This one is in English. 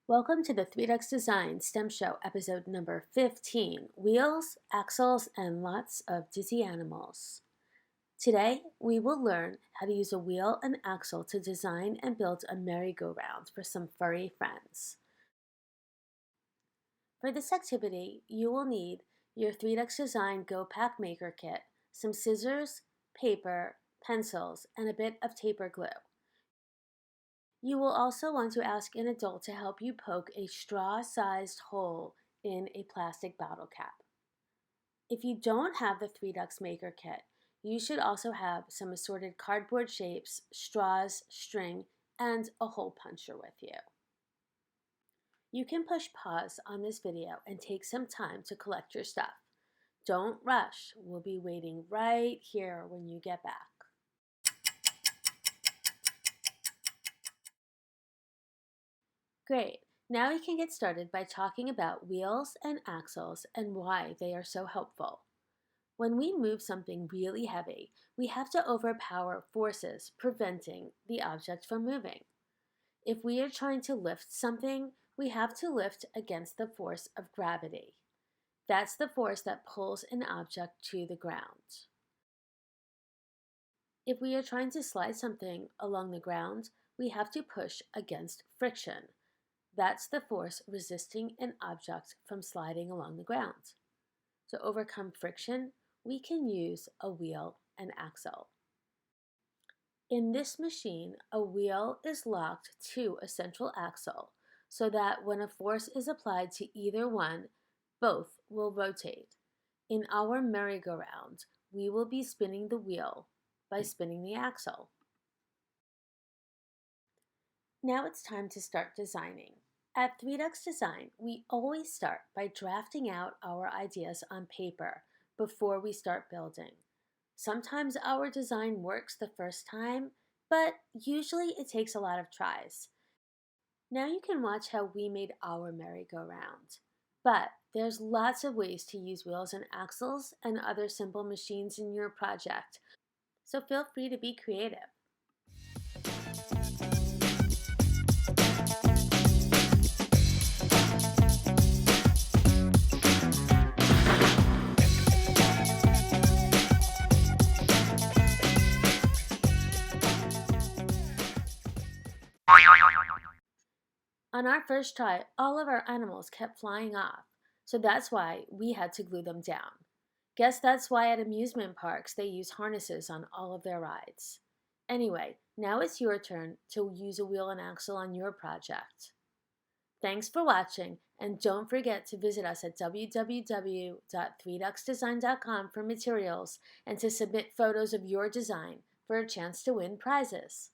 Welcome to the 3Dux Design STEM Show, episode number 15, Wheels, Axles, and Lots of Dizzy Animals. Today, we will learn how to use a wheel and axle to design and build a merry-go-round for some furry friends. For this activity, you will need your 3Dux Design Go Pack Maker Kit, some scissors, paper, pencils, and a bit of taper glue. You will also want to ask an adult to help you poke a straw-sized hole in a plastic bottle cap. If you don't have the 3Dux Maker Kit, you should also have some assorted cardboard shapes, straws, string, and a hole puncher with you. You can push pause on this video and take some time to collect your stuff. Don't rush. We'll be waiting right here when you get back. Great. Now we can get started by talking about wheels and axles and why they are so helpful. When we move something really heavy, we have to overpower forces preventing the object from moving. If we are trying to lift something, we have to lift against the force of gravity. That's the force that pulls an object to the ground. If we are trying to slide something along the ground, we have to push against friction. That's the force resisting an object from sliding along the ground. To overcome friction, we can use a wheel and axle. In this machine, a wheel is locked to a central axle so that when a force is applied to either one, both will rotate. In our merry-go-round, we will be spinning the wheel by spinning the axle. Now it's time to start designing. At 3Dux Design, we always start by drafting out our ideas on paper before we start building. Sometimes our design works the first time, but usually it takes a lot of tries. Now you can watch how we made our merry-go-round. But there's lots of ways to use wheels and axles and other simple machines in your project, so feel free to be creative. On our first try, all of our animals kept flying off, so that's why we had to glue them down. Guess that's why at amusement parks they use harnesses on all of their rides. Anyway, now it's your turn to use a wheel and axle on your project. Thanks for watching, and don't forget to visit us at www.3duxdesign.com for materials and to submit photos of your design for a chance to win prizes.